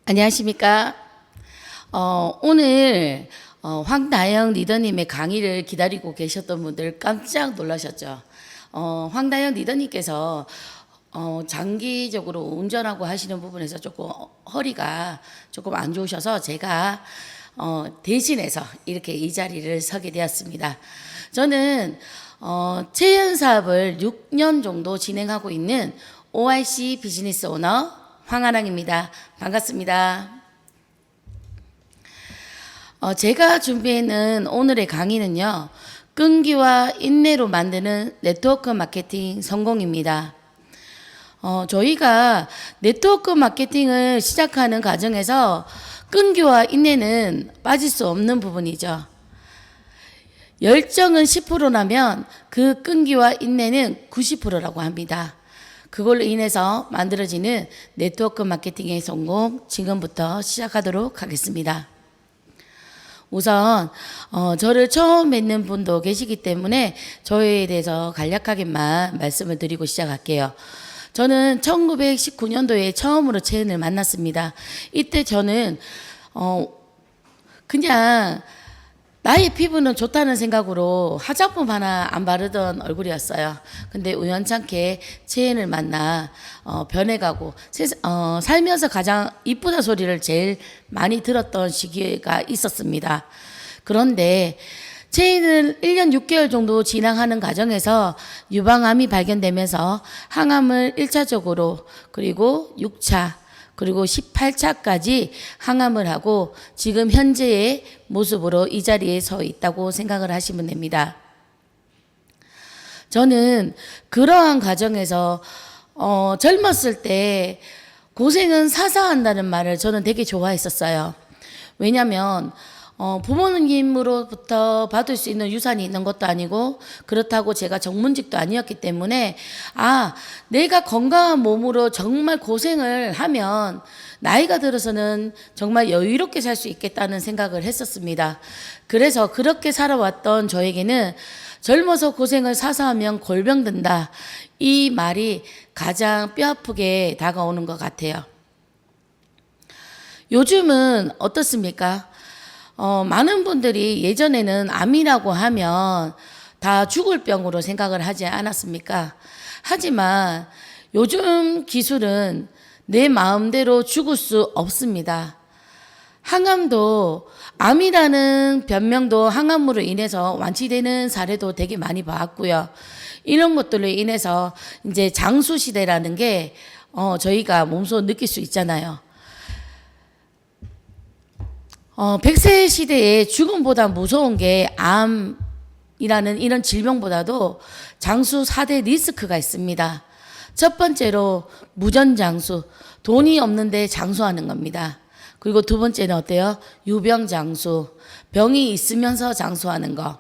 안녕하십니까. 오늘 황다영 리더님의 강의를 기다리고 계셨던 분들 깜짝 놀라셨죠. 황다영 리더님께서 장기적으로 운전하고 하시는 부분에서 조금 허리가 조금 안 좋으셔서 제가 대신해서 이렇게 이 자리를 서게 되었습니다. 저는 체연 사업을 6년 정도 진행하고 있는 ORC 비즈니스 오너 황아랑입니다. 반갑습니다. 제가 준비해놓은 오늘의 강의는요, 끈기와 인내로 만드는 네트워크 마케팅 성공입니다. 저희가 네트워크 마케팅을 시작하는 과정에서 끈기와 인내는 빠질 수 없는 부분이죠. 열정은 10%라면 그 끈기와 인내는 90%라고 합니다. 그걸로 인해서 만들어지는 네트워크 마케팅의 성공, 지금부터 시작하도록 하겠습니다. 우선 저를 처음 뵙는 분도 계시기 때문에 저에 대해서 간략하게만 말씀을 드리고 시작할게요. 저는 1919년도에 처음으로 채은을 만났습니다. 이때 저는 그냥 나의 피부는 좋다는 생각으로 화장품 하나 안 바르던 얼굴이었어요. 근데 우연찮게 채은을 만나 변해가고 살면서 가장 이쁘다 소리를 제일 많이 들었던 시기가 있었습니다. 그런데 채인을 1년 6개월 정도 진행하는 과정에서 유방암이 발견되면서 항암을 1차적으로 그리고 6차 그리고 18차까지 항암을 하고 지금 현재의 모습으로 이 자리에 서 있다고 생각을 하시면 됩니다. 저는 그러한 과정에서 젊었을 때 고생은 사서 한다는 말을 저는 되게 좋아했었어요. 왜냐하면 부모님으로부터 받을 수 있는 유산이 있는 것도 아니고 그렇다고 제가 전문직도 아니었기 때문에 내가 건강한 몸으로 정말 고생을 하면 나이가 들어서는 정말 여유롭게 살 수 있겠다는 생각을 했었습니다. 그래서 그렇게 살아왔던 저에게는 젊어서 고생을 사서 하면 골병 든다. 이 말이 가장 뼈아프게 다가오는 것 같아요. 요즘은 어떻습니까? 많은 분들이 예전에는 암이라고 하면 다 죽을 병으로 생각을 하지 않았습니까? 하지만 요즘 기술은 내 마음대로 죽을 수 없습니다. 항암도 암이라는 변명도 항암으로 인해서 완치되는 사례도 되게 많이 봤고요. 이런 것들로 인해서 이제 장수 시대라는 게 저희가 몸소 느낄 수 있잖아요. 100세 시대에 죽음보다 무서운 게 암이라는 이런 질병보다도 장수 4대 리스크가 있습니다. 첫 번째로 무전장수, 돈이 없는데 장수하는 겁니다. 그리고 두 번째는 어때요? 유병장수, 병이 있으면서 장수하는 거.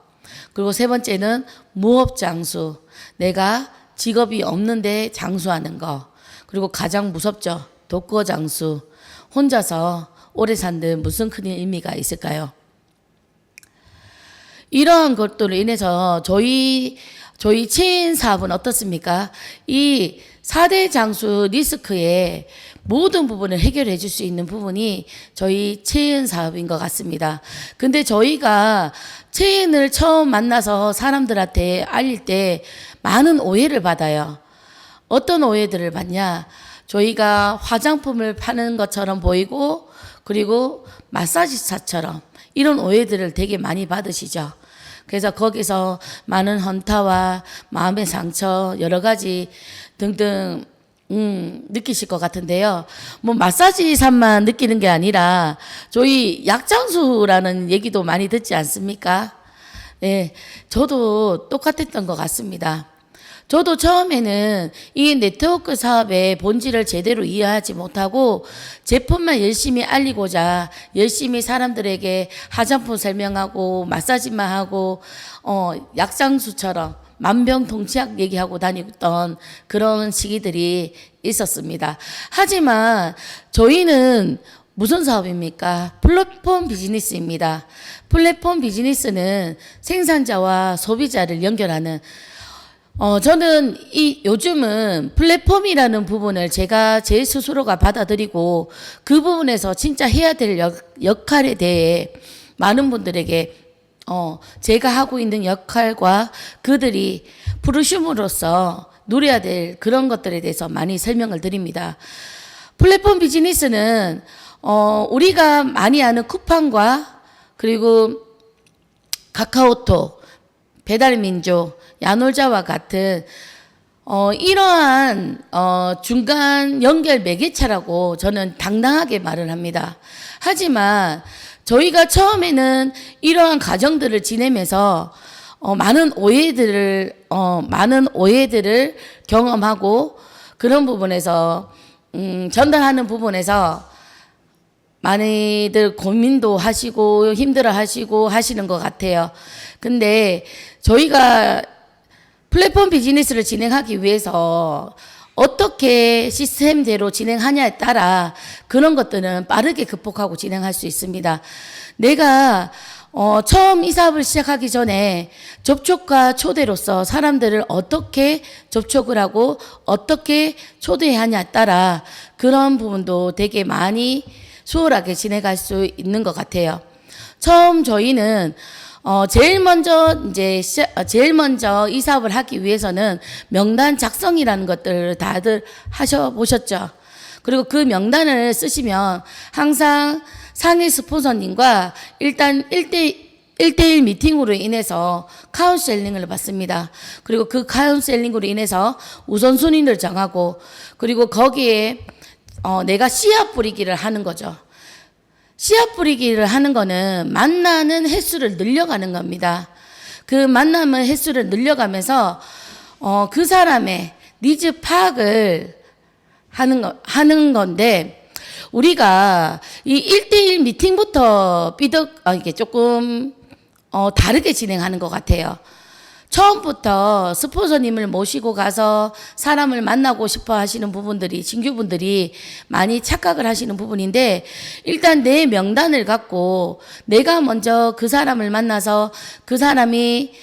그리고 세 번째는 무업장수, 내가 직업이 없는데 장수하는 거. 그리고 가장 무섭죠. 독거장수, 혼자서 오래 산데 무슨 큰 의미가 있을까요? 이러한 것들로 인해서 저희 체인 사업은 어떻습니까? 이 4대 장수 리스크의 모든 부분을 해결해 줄 수 있는 부분이 저희 체인 사업인 것 같습니다. 근데 저희가 체인을 처음 만나서 사람들한테 알릴 때 많은 오해를 받아요. 어떤 오해들을 받냐? 저희가 화장품을 파는 것처럼 보이고 그리고 마사지사처럼 이런 오해들을 되게 많이 받으시죠. 그래서 거기서 많은 헌타와 마음의 상처 여러 가지 등등 느끼실 것 같은데요. 뭐 마사지사만 느끼는 게 아니라 저희 약장수라는 얘기도 많이 듣지 않습니까? 네, 저도 똑같았던 것 같습니다. 저도 처음에는 이 네트워크 사업의 본질을 제대로 이해하지 못하고 제품만 열심히 알리고자 열심히 사람들에게 화장품 설명하고 마사지만 하고 약장수처럼 만병통치약 얘기하고 다녔던 그런 시기들이 있었습니다. 하지만 저희는 무슨 사업입니까? 플랫폼 비즈니스입니다. 플랫폼 비즈니스는 생산자와 소비자를 연결하는 저는 요즘은 플랫폼이라는 부분을 제가 제 스스로가 받아들이고 그 부분에서 진짜 해야 될 역할에 대해 많은 분들에게 제가 하고 있는 역할과 그들이 부르심으로써 누려야 될 그런 것들에 대해서 많이 설명을 드립니다. 플랫폼 비즈니스는 우리가 많이 아는 쿠팡과 그리고 카카오톡, 배달민족, 야놀자와 같은 이러한 중간 연결 매개체라고 저는 당당하게 말을 합니다. 하지만 저희가 처음에는 이러한 과정들을 지내면서 많은 오해들을 경험하고 그런 부분에서 전달하는 부분에서 많이들 고민도 하시고 힘들어 하시고 하시는 것 같아요. 근데 저희가 플랫폼 비즈니스를 진행하기 위해서 어떻게 시스템대로 진행하냐에 따라 그런 것들은 빠르게 극복하고 진행할 수 있습니다. 내가 처음 이 사업을 시작하기 전에 접촉과 초대로서 사람들을 어떻게 접촉을 하고 어떻게 초대해야 하냐에 따라 그런 부분도 되게 많이 수월하게 진행할 수 있는 것 같아요. 처음 저희는 제일 먼저 이 사업을 하기 위해서는 명단 작성이라는 것들을 다들 하셔보셨죠. 그리고 그 명단을 쓰시면 항상 상위 스폰서님과 일단 1대1 미팅으로 인해서 카운셀링을 받습니다. 그리고 그 카운셀링으로 인해서 우선순위를 정하고 그리고 거기에 내가 씨앗 뿌리기를 하는 거죠. 씨앗 뿌리기를 하는 거는 만나는 횟수를 늘려가는 겁니다. 그 만남의 횟수를 늘려가면서 그 사람의 니즈 파악을 하는 건데 우리가 이 1대1 미팅부터 이게 조금 다르게 진행하는 것 같아요. 처음부터 스폰서님을 모시고 가서 사람을 만나고 싶어 하시는 부분들이 신규분들이 많이 착각을 하시는 부분인데 일단 내 명단을 갖고 내가 먼저 그 사람을 만나서 그 사람이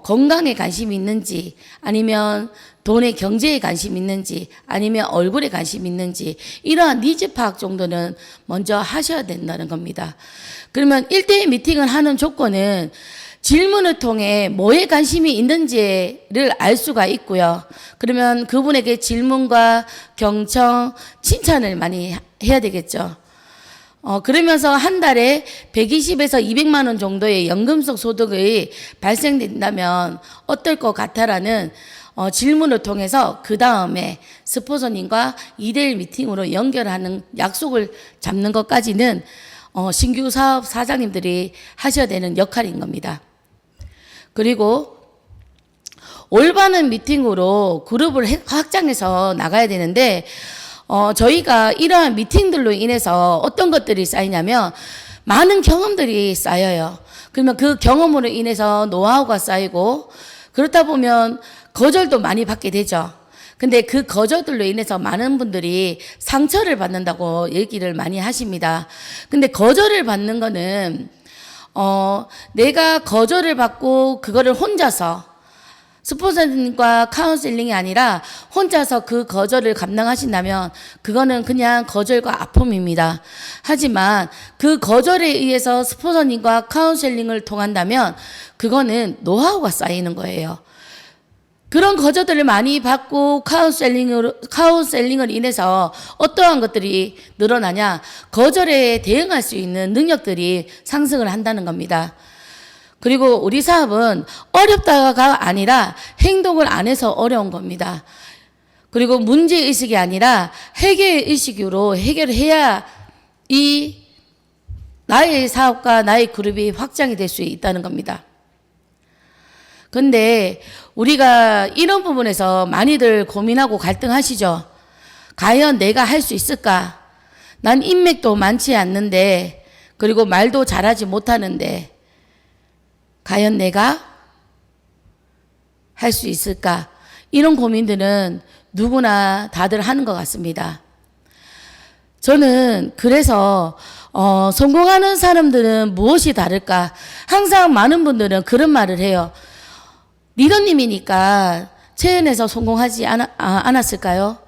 건강에 관심이 있는지 아니면 돈의 경제에 관심이 있는지 아니면 얼굴에 관심이 있는지 이러한 니즈 파악 정도는 먼저 하셔야 된다는 겁니다. 그러면 1대1 미팅을 하는 조건은 질문을 통해 뭐에 관심이 있는지를 알 수가 있고요. 그러면 그분에게 질문과 경청, 칭찬을 많이 해야 되겠죠. 그러면서 한 달에 120에서 200만 원 정도의 연금성 소득이 발생된다면 어떨 것 같아라는 질문을 통해서 그 다음에 스폰서님과 2대1 미팅으로 연결하는 약속을 잡는 것까지는 신규 사업 사장님들이 하셔야 되는 역할인 겁니다. 그리고 올바른 미팅으로 그룹을 확장해서 나가야 되는데 저희가 이러한 미팅들로 인해서 어떤 것들이 쌓이냐면 많은 경험들이 쌓여요. 그러면 그 경험으로 인해서 노하우가 쌓이고 그렇다 보면 거절도 많이 받게 되죠. 근데 그 거절들로 인해서 많은 분들이 상처를 받는다고 얘기를 많이 하십니다. 근데 거절을 받는 거는 내가 거절을 받고 그거를 혼자서 스폰서님과 카운셀링이 아니라 혼자서 그 거절을 감당하신다면 그거는 그냥 거절과 아픔입니다. 하지만 그 거절에 의해서 스폰서님과 카운셀링을 통한다면 그거는 노하우가 쌓이는 거예요. 그런 거절들을 많이 받고 카운셀링을 인해서 어떠한 것들이 늘어나냐? 거절에 대응할 수 있는 능력들이 상승을 한다는 겁니다. 그리고 우리 사업은 어렵다가 아니라 행동을 안 해서 어려운 겁니다. 그리고 문제의식이 아니라 해결의식으로 해결을 해야 이 나의 사업과 나의 그룹이 확장이 될 수 있다는 겁니다. 근데 우리가 이런 부분에서 많이들 고민하고 갈등하시죠. 과연 내가 할 수 있을까? 난 인맥도 많지 않는데 그리고 말도 잘하지 못하는데 과연 내가 할 수 있을까? 이런 고민들은 누구나 다들 하는 것 같습니다. 저는 그래서 성공하는 사람들은 무엇이 다를까? 항상 많은 분들은 그런 말을 해요. 리더님이니까 체연에서 성공하지 않았을까요?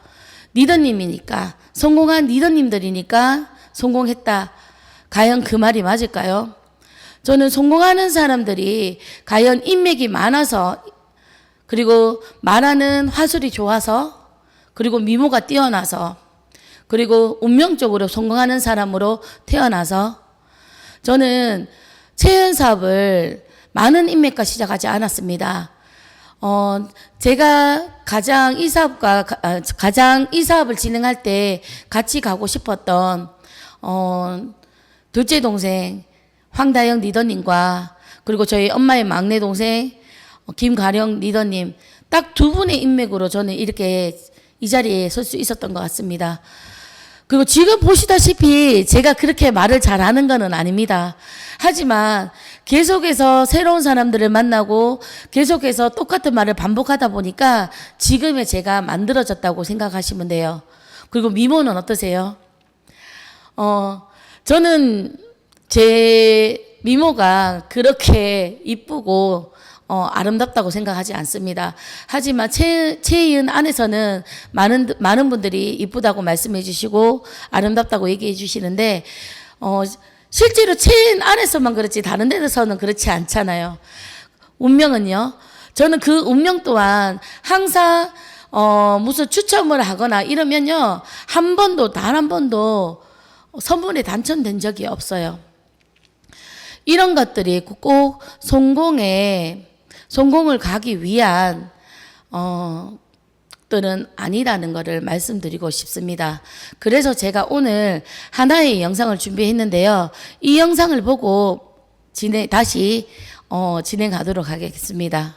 리더님이니까, 성공한 리더님들이니까 성공했다. 과연 그 말이 맞을까요? 저는 성공하는 사람들이 과연 인맥이 많아서, 그리고 말하는 화술이 좋아서, 그리고 미모가 뛰어나서, 그리고 운명적으로 성공하는 사람으로 태어나서, 저는 체연 사업을 많은 인맥과 시작하지 않았습니다. 제가 가장 이 사업을 진행할 때 같이 가고 싶었던, 둘째 동생, 황다영 리더님과, 그리고 저희 엄마의 막내 동생, 김가령 리더님, 딱 두 분의 인맥으로 저는 이렇게 이 자리에 설 수 있었던 것 같습니다. 그리고 지금 보시다시피 제가 그렇게 말을 잘하는 것은 아닙니다. 하지만 계속해서 새로운 사람들을 만나고 계속해서 똑같은 말을 반복하다 보니까 지금의 제가 만들어졌다고 생각하시면 돼요. 그리고 미모는 어떠세요? 저는 제 미모가 그렇게 이쁘고 아름답다고 생각하지 않습니다. 하지만 체이은 안에서는 많은 분들이 이쁘다고 말씀해 주시고 아름답다고 얘기해 주시는데, 실제로 체인 안에서만 그렇지 다른 데서는 그렇지 않잖아요. 운명은요. 저는 그 운명 또한 항상 무슨 추첨을 하거나 이러면요, 단 한 번도 선물에 당첨된 적이 없어요. 이런 것들이 꼭 성공을 가기 위한 들은 아니라는 것을 말씀드리고 싶습니다. 그래서 제가 오늘 하나의 영상을 준비했는데요. 이 영상을 보고 다시 진행하도록 하겠습니다.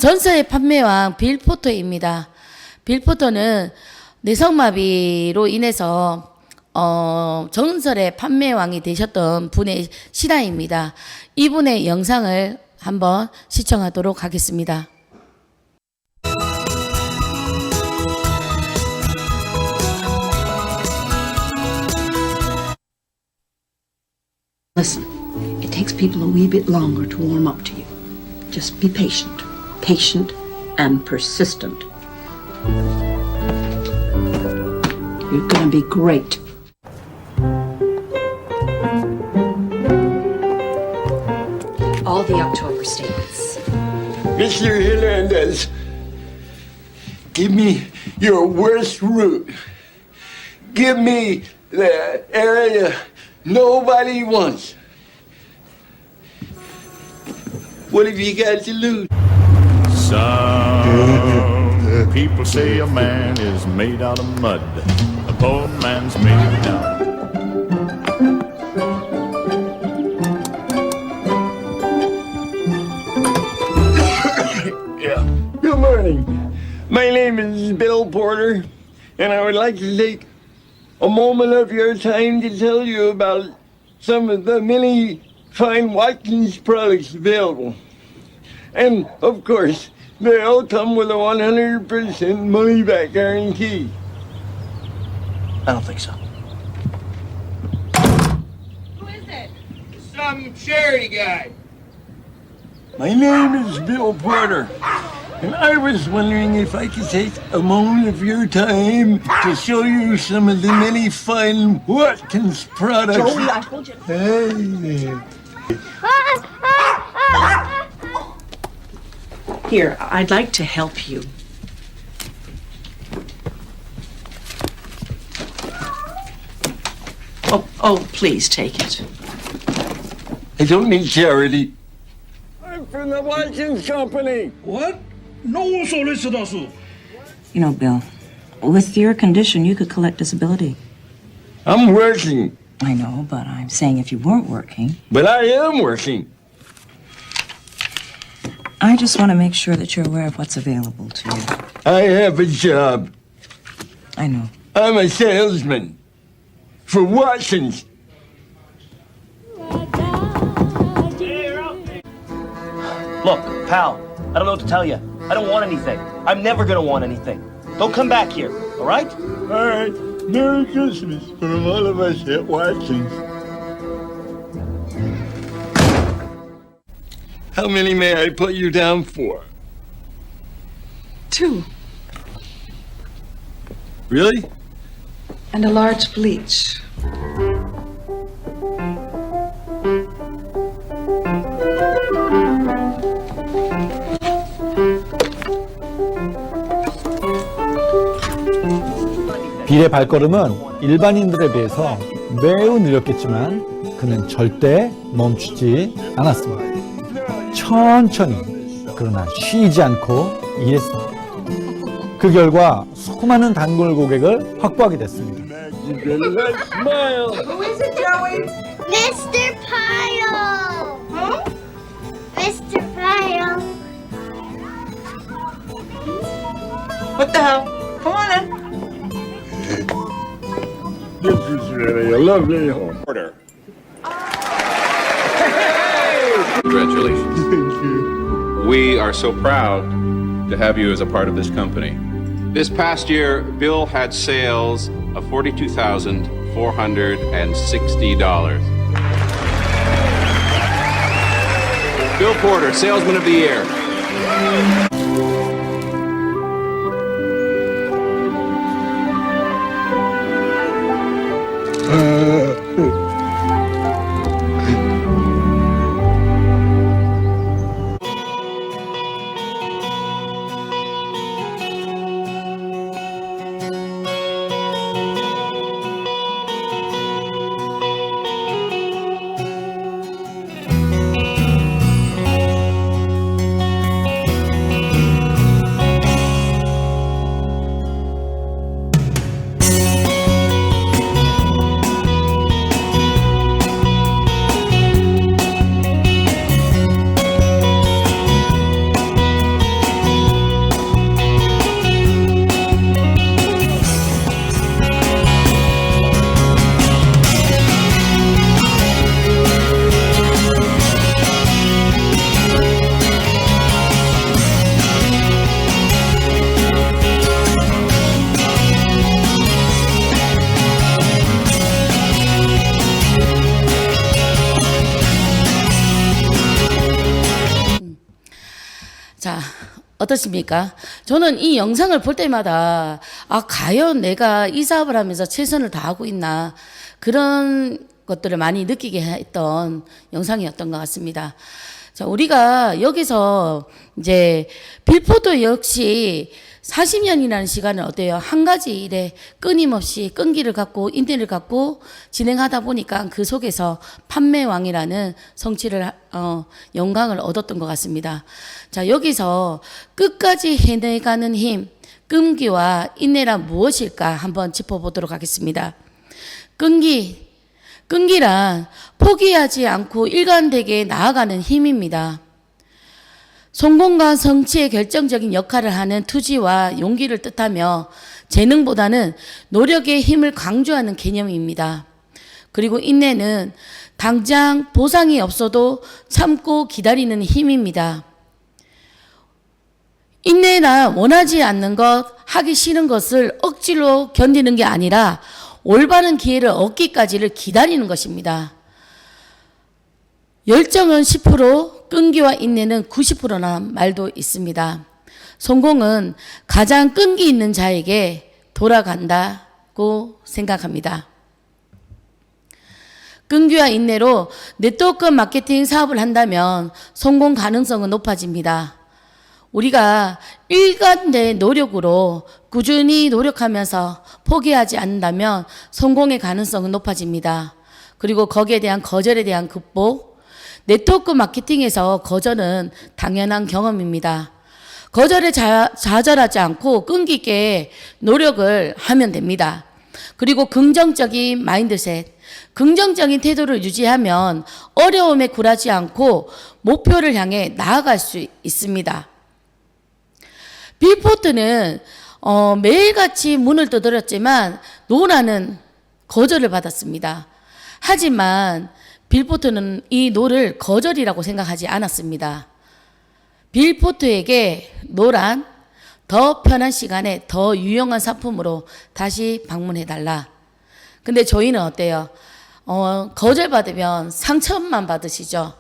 전설의 판매왕 빌 포터입니다. 빌 포터는 뇌성마비로 인해서 전설의 판매왕이 되셨던 분의 실화입니다. 이분의 영상을 한번 시청하도록 하겠습니다. Listen, it takes people a wee bit longer to warm up to you. Just be patient. Patient and persistent. You're gonna be great. All the October statements. Mr. Hernandez, give me your worst route. Give me the area nobody wants. What have you got to lose? Some people say a man is made out of mud. A poor man's made out. Good morning. My name is Bill Porter, and I would like to take a moment of your time to tell you about some of the many fine Watkins products available. And, of course, they all come with a 100% money-back guarantee. I don't think so. Who is it? Some charity guy. My name is Bill Porter, and I was wondering if I could take a moment of your time to show you some of the many fine Watkins products. Joey, I told you. Hey. Here, I'd like to help you. Oh, please take it. I don't need charity. I'm from the Watkins Company. What? No solicitors. You know, Bill, with your condition, you could collect disability. I'm working, I know, but I'm saying if you weren't working, but I am working. I just want to make sure that you're aware of what's available to you. I have a job. I know. I'm a salesman for Watkins. Look, pal, I don't know what to tell you. I don't want anything. I'm never gonna want anything. Don't come back here, all right? All right. Merry Christmas from all of us at Watkins. How many may I put you down for? 2. Really? And a large bleach. 빌의 발걸음은 일반인들에 비해서 매우 느렸겠지만 그는 절대 멈추지 않았습니다. 천천히 그러나 쉬지 않고 일했습니다. 그 결과 수많은 단골 고객을 확보하게 됐습니다. Smile. Who is it, Joey? Mr. Pyle! Huh? Mr. Pyle. What the hell? Come on in. This is really a lovely home. Order. Congratulations. Thank you. We are so proud to have you as a part of this company. This past year, Bill had sales of $42,460. Bill Porter, Salesman of the Year. 자, 어떻습니까? 저는 이 영상을 볼 때마다 과연 내가 이 사업을 하면서 최선을 다하고 있나 그런 것들을 많이 느끼게 했던 영상이었던 것 같습니다. 자, 우리가 여기서 이제 빌포드 역시 40년이라는 시간을 어때요? 한 가지 일에 끊임없이 끈기를 갖고 인내를 갖고 진행하다 보니까 그 속에서 판매왕이라는 성취를 영광을 얻었던 것 같습니다. 자, 여기서 끝까지 해내가는 힘, 끈기와 인내란 무엇일까 한번 짚어보도록 하겠습니다. 끈기란 포기하지 않고 일관되게 나아가는 힘입니다. 성공과 성취의 결정적인 역할을 하는 투지와 용기를 뜻하며 재능보다는 노력의 힘을 강조하는 개념입니다. 그리고 인내는 당장 보상이 없어도 참고 기다리는 힘입니다. 인내란 원하지 않는 것, 하기 싫은 것을 억지로 견디는 게 아니라 올바른 기회를 얻기까지를 기다리는 것입니다. 열정은 10%, 끈기와 인내는 90%라는 말도 있습니다. 성공은 가장 끈기 있는 자에게 돌아간다고 생각합니다. 끈기와 인내로 네트워크 마케팅 사업을 한다면 성공 가능성은 높아집니다. 우리가 일관된 노력으로 꾸준히 노력하면서 포기하지 않는다면 성공의 가능성은 높아집니다. 그리고 거기에 대한 거절에 대한 극복, 네트워크 마케팅에서 거절은 당연한 경험입니다. 거절에 좌절하지 않고 끈기 있게 노력을 하면 됩니다. 그리고 긍정적인 마인드셋, 긍정적인 태도를 유지하면 어려움에 굴하지 않고 목표를 향해 나아갈 수 있습니다. 빌 포트는 매일같이 문을 두드렸지만 노라는 거절을 받았습니다. 하지만 빌 포트는 이 노를 거절이라고 생각하지 않았습니다. 빌 포트에게 노란 더 편한 시간에 더 유용한 상품으로 다시 방문해달라. 근데 저희는 어때요? 거절받으면 상처만 받으시죠.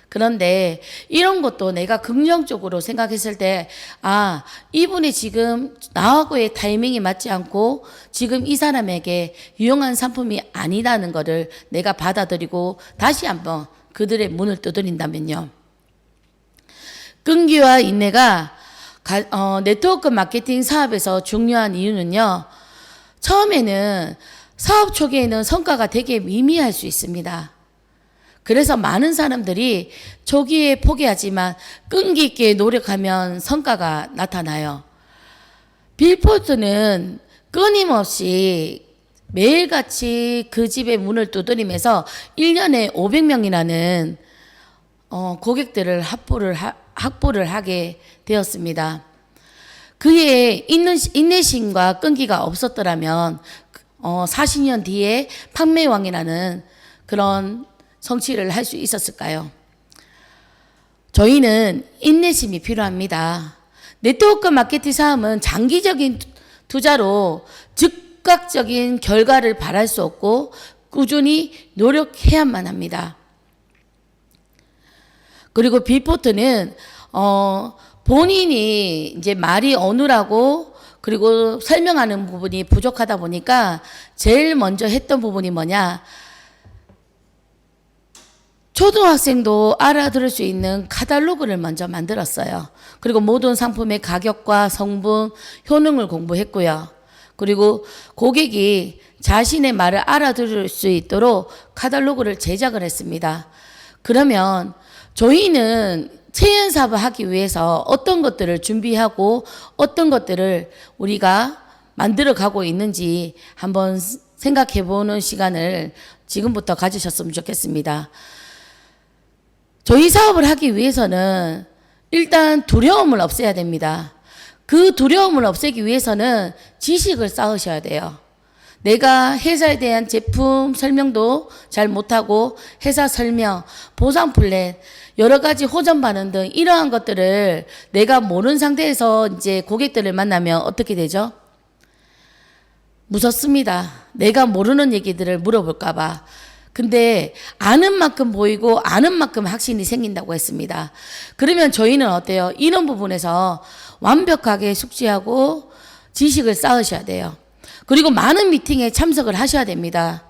그런데 이런 것도 내가 긍정적으로 생각했을 때, 아, 이분이 지금 나하고의 타이밍이 맞지 않고 지금 이 사람에게 유용한 상품이 아니라는 것을 내가 받아들이고 다시 한번 그들의 문을 두드린다면요. 끈기와 인내가 네트워크 마케팅 사업에서 중요한 이유는요. 처음에는 사업 초기에는 성과가 되게 미미할 수 있습니다. 그래서 많은 사람들이 초기에 포기하지만 끈기 있게 노력하면 성과가 나타나요. 빌 포트는 끊임없이 매일같이 그 집의 문을 두드리면서 1년에 500명이라는 고객들을 확보를 하게 되었습니다. 그의 인내심과 끈기가 없었더라면 40년 뒤에 판매왕이라는 그런 성취를 할 수 있었을까요? 저희는 인내심이 필요합니다. 네트워크 마케팅 사업은 장기적인 투자로 즉각적인 결과를 바랄 수 없고 꾸준히 노력해야만 합니다. 그리고 빌포트는 본인이 이제 말이 어눌하고 그리고 설명하는 부분이 부족하다 보니까 제일 먼저 했던 부분이 뭐냐? 초등학생도 알아들을 수 있는 카탈로그를 먼저 만들었어요. 그리고 모든 상품의 가격과 성분, 효능을 공부했고요. 그리고 고객이 자신의 말을 알아들을 수 있도록 카탈로그를 제작을 했습니다. 그러면 저희는 체험 사업을 하기 위해서 어떤 것들을 준비하고 어떤 것들을 우리가 만들어 가고 있는지 한번 생각해 보는 시간을 지금부터 가지셨으면 좋겠습니다. 저희 사업을 하기 위해서는 일단 두려움을 없애야 됩니다. 그 두려움을 없애기 위해서는 지식을 쌓으셔야 돼요. 내가 회사에 대한 제품 설명도 잘 못하고 회사 설명, 보상 플랜, 여러 가지 호전 반응 등 이러한 것들을 내가 모르는 상태에서 이제 고객들을 만나면 어떻게 되죠? 무섭습니다. 내가 모르는 얘기들을 물어볼까 봐. 근데 아는 만큼 보이고 아는 만큼 확신이 생긴다고 했습니다. 그러면 저희는 어때요? 이런 부분에서 완벽하게 숙지하고 지식을 쌓으셔야 돼요. 그리고 많은 미팅에 참석을 하셔야 됩니다.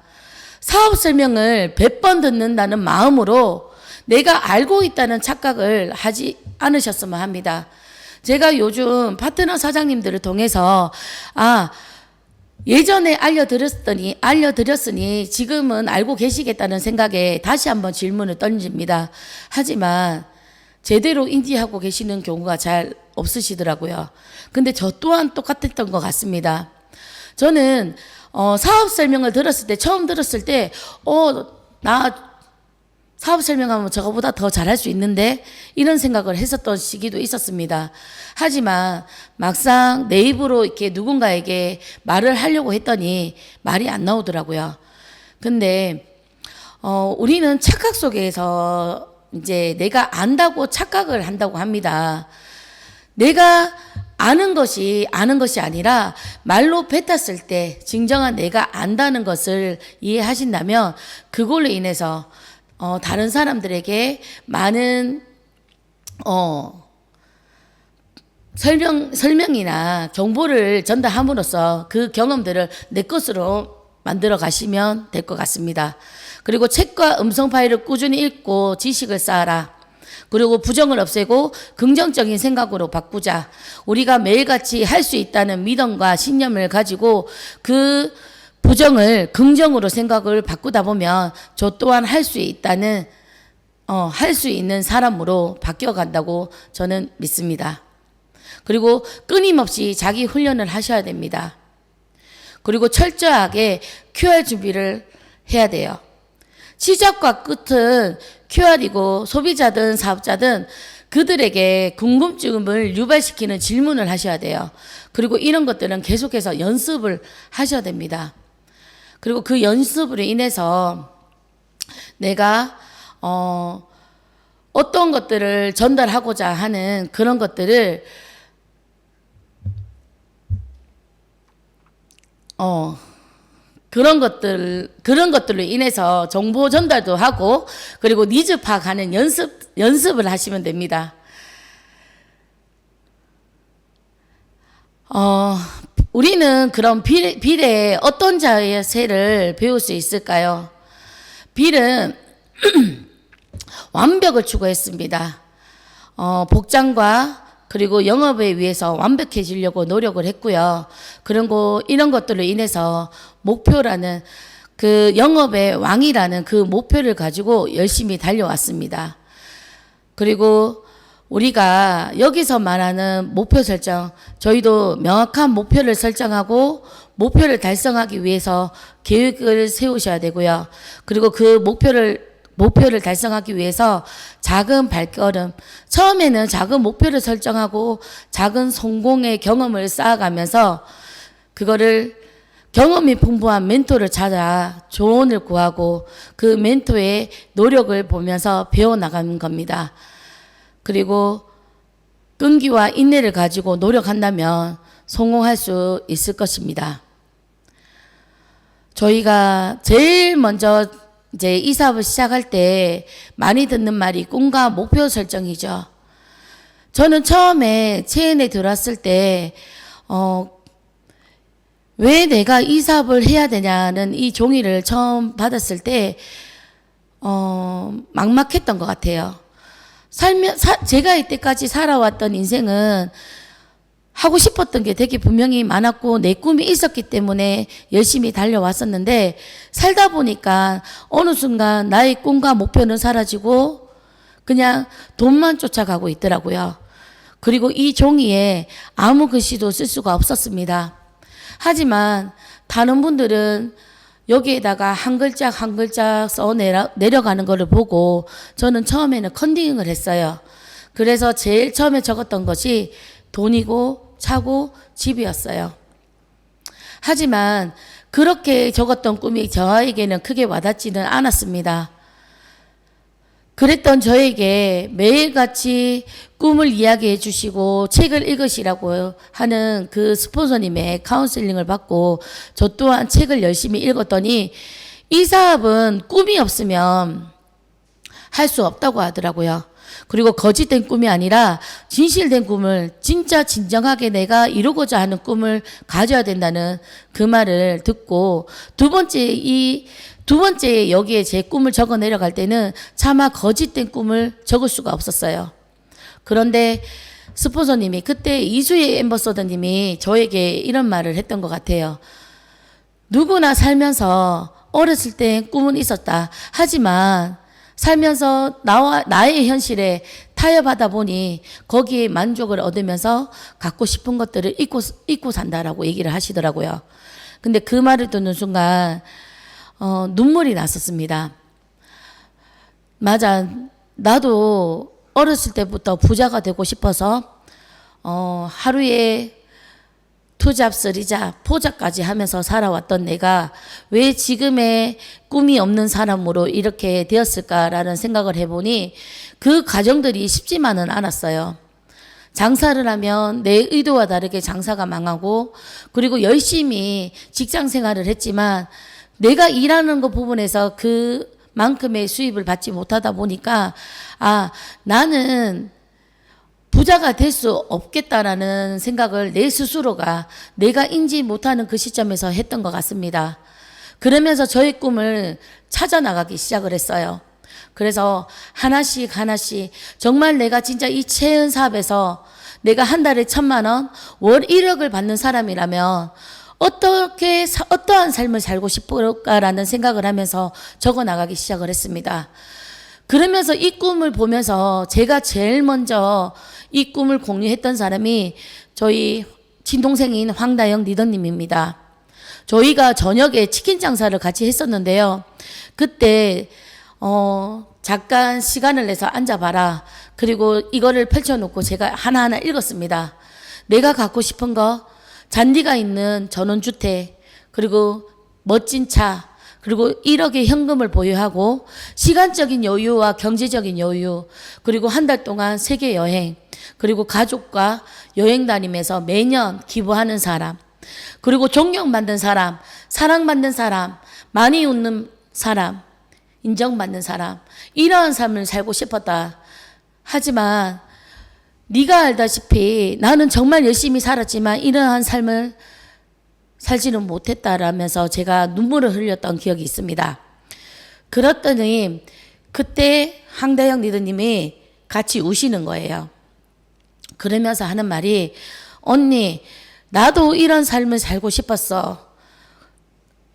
사업 설명을 100번 듣는다는 마음으로 내가 알고 있다는 착각을 하지 않으셨으면 합니다. 제가 요즘 파트너 사장님들을 통해서 예전에 알려드렸으니 지금은 알고 계시겠다는 생각에 다시 한번 질문을 던집니다. 하지만 제대로 인지하고 계시는 경우가 잘 없으시더라고요. 근데 저 또한 똑같았던 것 같습니다. 저는 사업 설명을 처음 들었을 때 나 사업 설명하면 저거보다 더 잘할 수 있는데 이런 생각을 했었던 시기도 있었습니다. 하지만 막상 내 입으로 이렇게 누군가에게 말을 하려고 했더니 말이 안 나오더라고요. 근데 우리는 착각 속에서 이제 내가 안다고 착각을 한다고 합니다. 내가 아는 것이 아니라 말로 뱉었을 때 진정한 내가 안다는 것을 이해하신다면 그걸로 인해서 다른 사람들에게 많은 설명이나 정보를 전달함으로써 그 경험들을 내 것으로 만들어 가시면 될 것 같습니다. 그리고 책과 음성 파일을 꾸준히 읽고 지식을 쌓아라. 그리고 부정을 없애고 긍정적인 생각으로 바꾸자. 우리가 매일같이 할 수 있다는 믿음과 신념을 가지고 그 부정을 긍정으로 생각을 바꾸다 보면 저 또한 할 수 있는 사람으로 바뀌어간다고 저는 믿습니다. 그리고 끊임없이 자기 훈련을 하셔야 됩니다. 그리고 철저하게 QR 준비를 해야 돼요. 시작과 끝은 QR이고 소비자든 사업자든 그들에게 궁금증을 유발시키는 질문을 하셔야 돼요. 그리고 이런 것들은 계속해서 연습을 하셔야 됩니다. 그리고 그 연습으로 인해서 내가 어떤 것들을 전달하고자 하는 그런 것들을 그런 것들로 인해서 정보 전달도 하고, 그리고 니즈 파악하는 연습을 하시면 됩니다. 우리는 그럼 빌의 어떤 자세를 배울 수 있을까요? 빌은 완벽을 추구했습니다. 복장과 그리고 영업에 위해서 완벽해지려고 노력을 했고요. 이런 것들로 인해서 목표라는 그 영업의 왕이라는 그 목표를 가지고 열심히 달려왔습니다. 그리고 우리가 여기서 말하는 목표 설정, 저희도 명확한 목표를 설정하고 목표를 달성하기 위해서 계획을 세우셔야 되고요. 그리고 그 목표를 달성하기 위해서 작은 발걸음, 처음에는 작은 목표를 설정하고 작은 성공의 경험을 쌓아가면서 그거를 경험이 풍부한 멘토를 찾아 조언을 구하고 그 멘토의 노력을 보면서 배워나가는 겁니다. 그리고 끈기와 인내를 가지고 노력한다면 성공할 수 있을 것입니다. 저희가 제일 먼저 이제 이 사업을 시작할 때 많이 듣는 말이 꿈과 목표 설정이죠. 저는 처음에 체인에 들어왔을 때 왜 내가 이 사업을 해야 되냐는 이 종이를 처음 받았을 때 막막했던 것 같아요. 제가 이때까지 살아왔던 인생은 하고 싶었던 게 되게 분명히 많았고 내 꿈이 있었기 때문에 열심히 달려왔었는데, 살다 보니까 어느 순간 나의 꿈과 목표는 사라지고 그냥 돈만 쫓아가고 있더라고요. 그리고 이 종이에 아무 글씨도 쓸 수가 없었습니다. 하지만 다른 분들은 여기에다가 한 글자 한 글자 써 내려가는 것을 보고 저는 처음에는 컨닝을 했어요. 그래서 제일 처음에 적었던 것이 돈이고 차고 집이었어요. 하지만 그렇게 적었던 꿈이 저에게는 크게 와닿지는 않았습니다. 그랬던 저에게 매일같이 꿈을 이야기해 주시고 책을 읽으시라고 하는 그 스폰서님의 카운슬링을 받고 저 또한 책을 열심히 읽었더니 이 사업은 꿈이 없으면 할 수 없다고 하더라고요. 그리고 거짓된 꿈이 아니라 진실된 꿈을, 진짜 진정하게 내가 이루고자 하는 꿈을 가져야 된다는 그 말을 듣고 두 번째 여기에 제 꿈을 적어 내려갈 때는 차마 거짓된 꿈을 적을 수가 없었어요. 그런데 스폰서님이, 그때 이수희 앰버서더님이 저에게 이런 말을 했던 것 같아요. 누구나 살면서 어렸을 때 꿈은 있었다. 하지만 살면서 나의 현실에 타협하다 보니 거기에 만족을 얻으면서 갖고 싶은 것들을 잊고 산다라고 얘기를 하시더라고요. 근데 그 말을 듣는 순간 눈물이 났었습니다. 맞아. 나도 어렸을 때부터 부자가 되고 싶어서 하루에 투잡, 쓰리잡, 포잡까지 하면서 살아왔던 내가 왜 지금의 꿈이 없는 사람으로 이렇게 되었을까라는 생각을 해보니 그 과정들이 쉽지만은 않았어요. 장사를 하면 내 의도와 다르게 장사가 망하고, 그리고 열심히 직장 생활을 했지만 내가 일하는 것 부분에서 그만큼의 수입을 받지 못하다 보니까 나는 부자가 될 수 없겠다라는 생각을 내 스스로가 내가 인지 못하는 그 시점에서 했던 것 같습니다. 그러면서 저의 꿈을 찾아나가기 시작을 했어요. 그래서 하나씩 정말 내가 진짜 이 체은 사업에서 내가 한 달에 1,000만 원, 월 1억을 받는 사람이라면 어떠한 삶을 살고 싶을까라는 생각을 하면서 적어나가기 시작을 했습니다. 그러면서 이 꿈을 보면서 제가 제일 먼저 이 꿈을 공유했던 사람이 저희 친동생인 황다영 리더님입니다. 저희가 저녁에 치킨 장사를 같이 했었는데요. 그때 잠깐 시간을 내서 앉아봐라. 그리고 이거를 펼쳐놓고 제가 하나하나 읽었습니다. 내가 갖고 싶은 거, 잔디가 있는 전원주택, 그리고 멋진 차, 그리고 1억의 현금을 보유하고 시간적인 여유와 경제적인 여유, 그리고 한 달 동안 세계 여행, 그리고 가족과 여행 다니면서 매년 기부하는 사람, 그리고 존경받는 사람, 사랑받는 사람, 많이 웃는 사람, 인정받는 사람, 이러한 삶을 살고 싶었다. 하지만 네가 알다시피 나는 정말 열심히 살았지만 이러한 삶을 살지는 못했다라면서 제가 눈물을 흘렸던 기억이 있습니다. 그랬더니 그때 황다영 리더님이 같이 우시는 거예요. 그러면서 하는 말이, 언니, 나도 이런 삶을 살고 싶었어.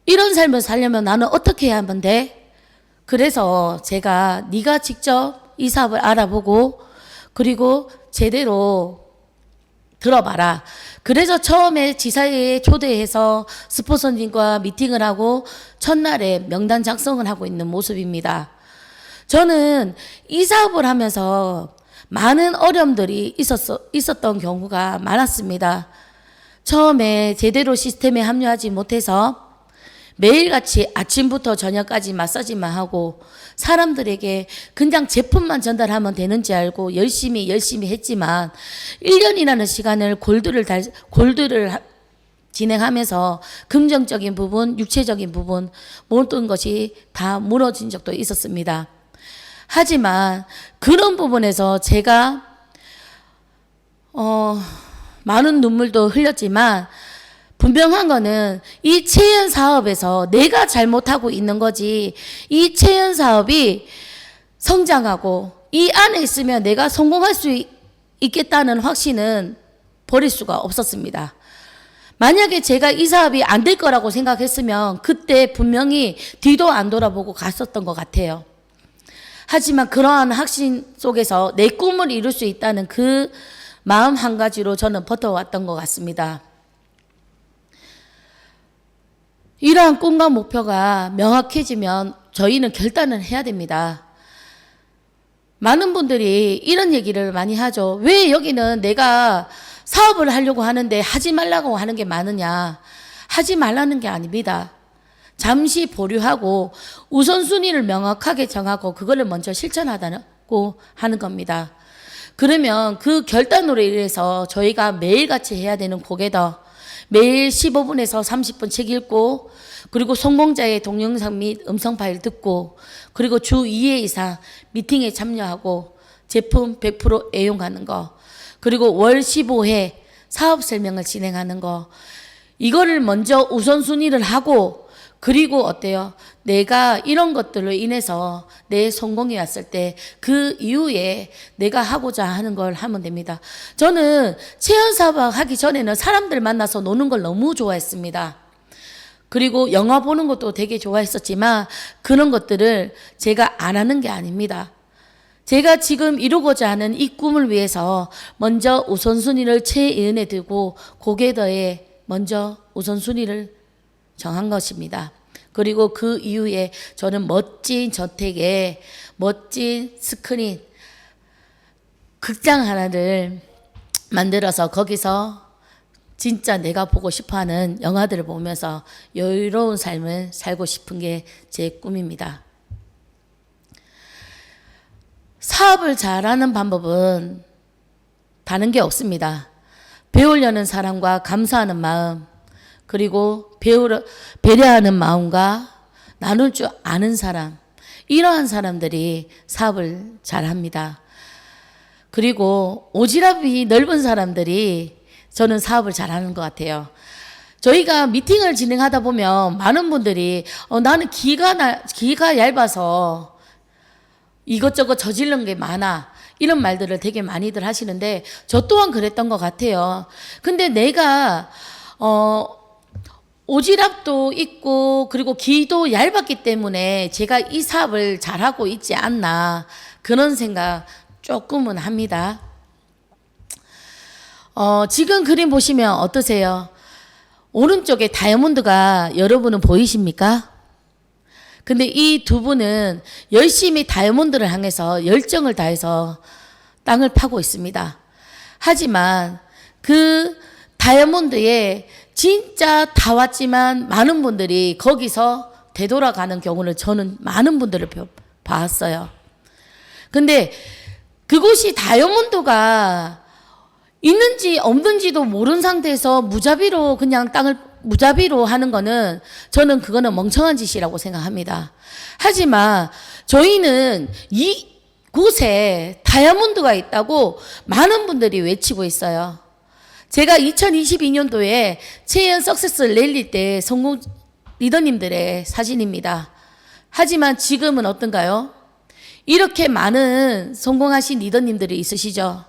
이런 삶을 살려면 나는 어떻게 해야 하면 돼? 그래서 제가 네가 직접 이 사업을 알아보고 그리고 제대로 들어봐라. 그래서 처음에 지사회에 초대해서 스폰서님과 미팅을 하고 첫날에 명단 작성을 하고 있는 모습입니다. 저는 이 사업을 하면서 많은 어려움들이 있었던 경우가 많았습니다. 처음에 제대로 시스템에 합류하지 못해서 매일같이 아침부터 저녁까지 마사지만 하고 사람들에게 그냥 제품만 전달하면 되는지 알고 열심히 했지만 1년이라는 시간을 골드를 진행하면서 긍정적인 부분, 육체적인 부분 모든 것이 다 무너진 적도 있었습니다. 하지만 그런 부분에서 제가 많은 눈물도 흘렸지만 분명한 거는 이 체연 사업에서 내가 잘못하고 있는 거지, 이 체연 사업이 성장하고 이 안에 있으면 내가 성공할 수 있겠다는 확신은 버릴 수가 없었습니다. 만약에 제가 이 사업이 안 될 거라고 생각했으면 그때 분명히 뒤도 안 돌아보고 갔었던 것 같아요. 하지만 그러한 확신 속에서 내 꿈을 이룰 수 있다는 그 마음 한 가지로 저는 버텨왔던 것 같습니다. 이러한 꿈과 목표가 명확해지면 저희는 결단을 해야 됩니다. 많은 분들이 이런 얘기를 많이 하죠. 왜 여기는 내가 사업을 하려고 하는데 하지 말라고 하는 게 많으냐. 하지 말라는 게 아닙니다. 잠시 보류하고 우선순위를 명확하게 정하고 그거를 먼저 실천하다고 하는 겁니다. 그러면 그 결단으로 인해서 저희가 매일같이 해야 되는 고개더, 매일 15분에서 30분 책 읽고 그리고 성공자의 동영상 및 음성 파일 듣고 그리고 주 2회 이상 미팅에 참여하고 제품 100% 애용하는 거 그리고 월 15회 사업 설명을 진행하는 거 이거를 먼저 우선순위를 하고 그리고 어때요? 내가 이런 것들로 인해서 내 성공이 왔을 때 그 이후에 내가 하고자 하는 걸 하면 됩니다. 저는 체험 사업 하기 전에는 사람들 만나서 노는 걸 너무 좋아했습니다. 그리고 영화 보는 것도 되게 좋아했었지만 그런 것들을 제가 안 하는 게 아닙니다. 제가 지금 이루고자 하는 이 꿈을 위해서 먼저 우선순위를 최연에 두고 고개더에 먼저 우선순위를 정한 것입니다. 그리고 그 이후에 저는 멋진 저택에 멋진 스크린 극장 하나를 만들어서 거기서 진짜 내가 보고 싶어하는 영화들을 보면서 여유로운 삶을 살고 싶은 게 제 꿈입니다. 사업을 잘하는 방법은 다른 게 없습니다. 배우려는 사람과 감사하는 마음 그리고 배려하는 마음과 나눌 줄 아는 사람, 이러한 사람들이 사업을 잘합니다. 그리고 오지랖이 넓은 사람들이 저는 사업을 잘하는 것 같아요. 저희가 미팅을 진행하다 보면 많은 분들이 나는 기가 얇아서 이것저것 저지른 게 많아, 이런 말들을 되게 많이들 하시는데 저 또한 그랬던 것 같아요. 근데 내가 오지랖도 있고 그리고 기도 얇았기 때문에 제가 이 사업을 잘하고 있지 않나 그런 생각 조금은 합니다. 지금 그림 보시면 어떠세요? 오른쪽에 다이아몬드가 여러분은 보이십니까? 근데 이 두 분은 열심히 다이아몬드를 향해서 열정을 다해서 땅을 파고 있습니다. 하지만 그 다이아몬드에 진짜 다 왔지만 많은 분들이 거기서 되돌아가는 경우를 저는 많은 분들을 봤어요. 근데 그곳이 다이아몬드가 있는지 없는지도 모르는 상태에서 무자비로 그냥 땅을 무자비로 하는 거는 저는 그거는 멍청한 짓이라고 생각합니다. 하지만 저희는 이곳에 다이아몬드가 있다고 많은 분들이 외치고 있어요. 제가 2022년도에 채연 석세스 랠리 때 성공 리더님들의 사진입니다. 하지만 지금은 어떤가요? 이렇게 많은 성공하신 리더님들이 있으시죠?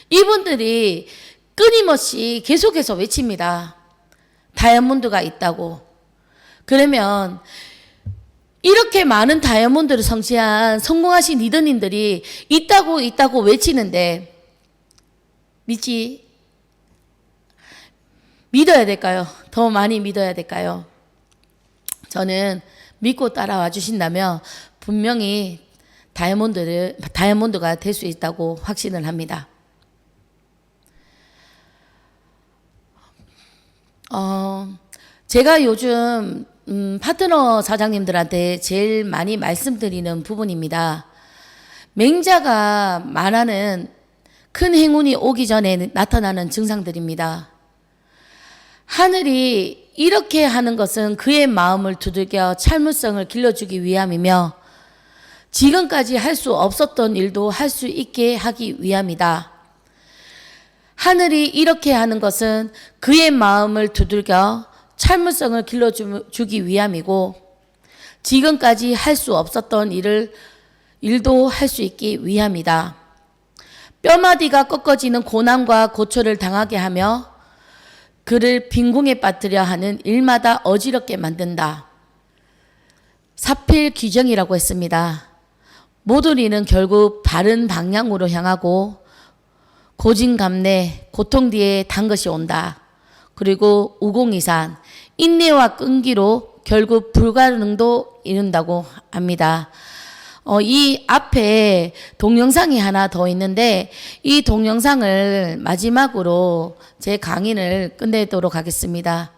이분들이 끊임없이 계속해서 외칩니다. 다이아몬드가 있다고. 그러면 이렇게 많은 다이아몬드를 성취한 성공하신 리더님들이 있다고 외치는데 믿어야 될까요? 더 많이 믿어야 될까요? 저는 믿고 따라와 주신다면 분명히 다이아몬드가 될 수 있다고 확신을 합니다. 제가 요즘 파트너 사장님들한테 제일 많이 말씀드리는 부분입니다. 맹자가 말하는 큰 행운이 오기 전에 나타나는 증상들입니다. 하늘이 이렇게 하는 것은 그의 마음을 두들겨 참을성을 길러주기 위함이며 지금까지 할 수 없었던 일도 할 수 있게 하기 위함이다. 하늘이 이렇게 하는 것은 그의 마음을 두들겨 참을성을 길러주기 위함이고 지금까지 할 수 없었던 일도 할 수 있기 위함이다. 뼈마디가 꺾어지는 고난과 고초를 당하게 하며 그를 빈궁에 빠뜨려 하는 일마다 어지럽게 만든다. 사필 규정이라고 했습니다. 모든 일은 결국 바른 방향으로 향하고 고진감래, 고통 뒤에 단 것이 온다. 그리고 우공이산, 인내와 끈기로 결국 불가능도 이룬다고 합니다. 이 앞에 동영상이 하나 더 있는데 이 동영상을 마지막으로 제 강의를 끝내도록 하겠습니다.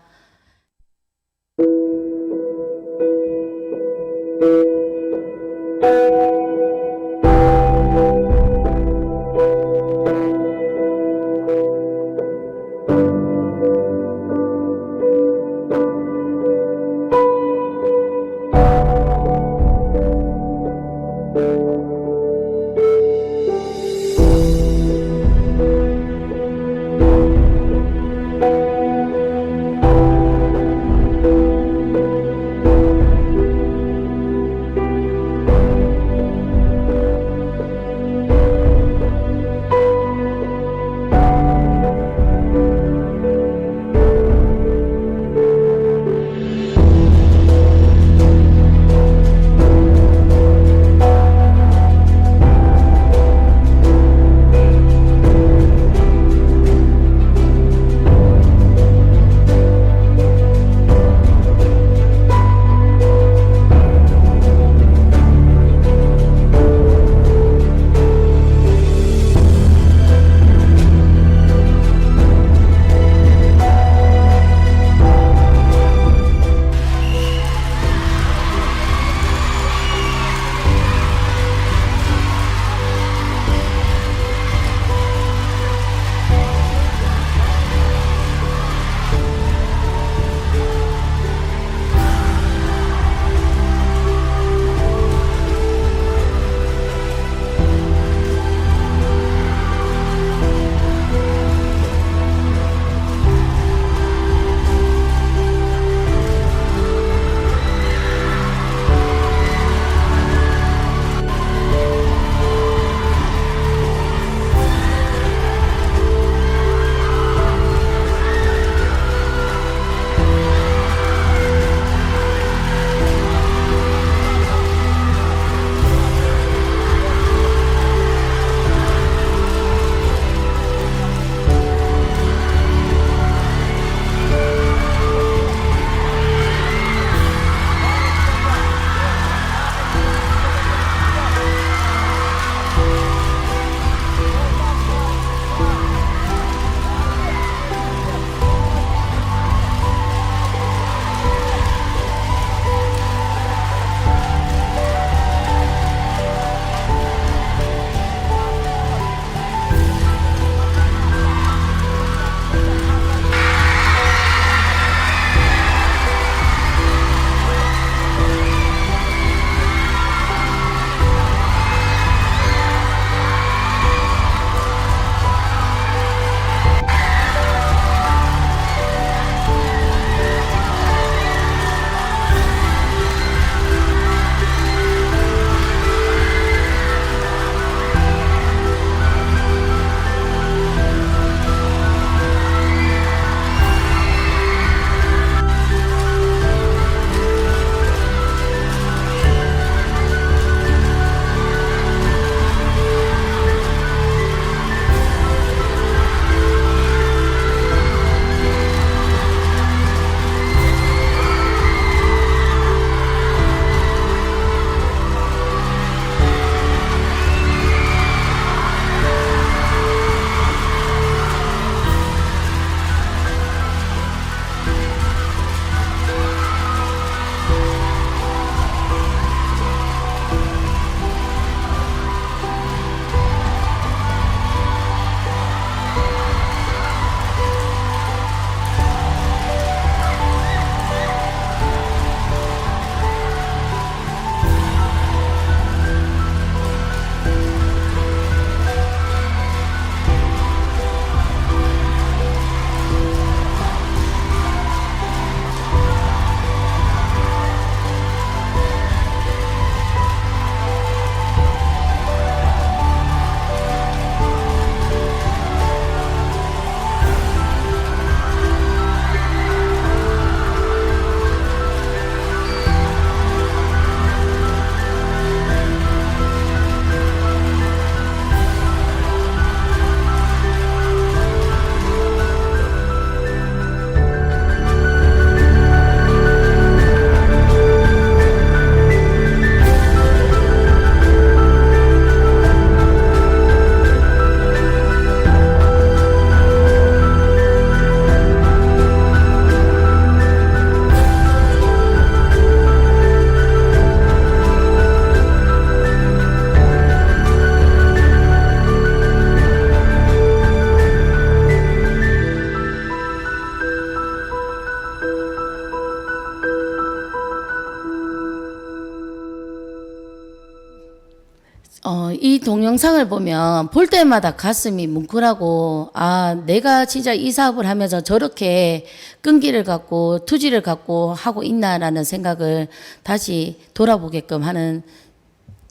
이 동영상을 보면 볼 때마다 가슴이 뭉클하고, 아, 내가 진짜 이 사업을 하면서 저렇게 끈기를 갖고 투지를 갖고 하고 있나라는 생각을 다시 돌아보게끔 하는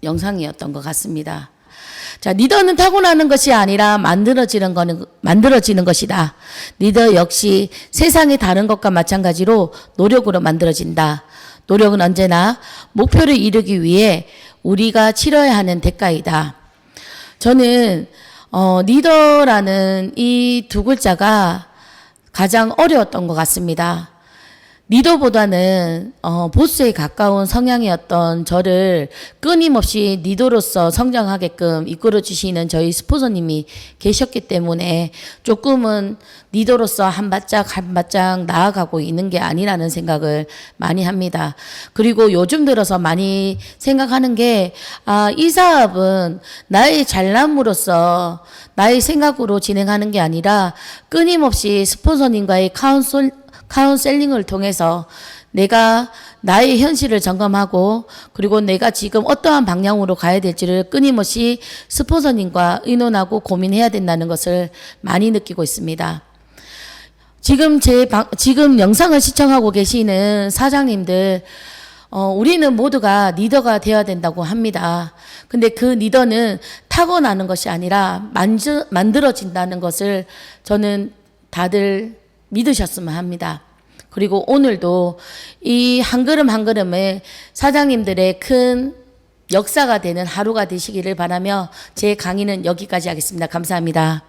영상이었던 것 같습니다. 자, 리더는 타고나는 것이 아니라 만들어지는 것이다. 리더 역시 세상의 다른 것과 마찬가지로 노력으로 만들어진다. 노력은 언제나 목표를 이루기 위해 우리가 치러야 하는 대가이다. 저는 리더라는 이 두 글자가 가장 어려웠던 것 같습니다. 리더보다는 보스에 가까운 성향이었던 저를 끊임없이 리더로서 성장하게끔 이끌어 주시는 저희 스폰서님이 계셨기 때문에 조금은 리더로서 한 발짝 한 발짝 나아가고 있는 게 아니라는 생각을 많이 합니다. 그리고 요즘 들어서 많이 생각하는 게, 이 사업은 나의 잘남으로써 나의 생각으로 진행하는 게 아니라 끊임없이 스폰서님과의 카운셀링을 통해서 내가 나의 현실을 점검하고, 그리고 내가 지금 어떠한 방향으로 가야 될지를 끊임없이 스폰서님과 의논하고 고민해야 된다는 것을 많이 느끼고 있습니다. 지금 영상을 시청하고 계시는 사장님들, 우리는 모두가 리더가 되어야 된다고 합니다. 근데 그 리더는 타고나는 것이 아니라 만들어진다는 것을 저는 다들 믿으셨으면 합니다. 그리고 오늘도 이 한 걸음 한 걸음에 사장님들의 큰 역사가 되는 하루가 되시기를 바라며 제 강의는 여기까지 하겠습니다. 감사합니다.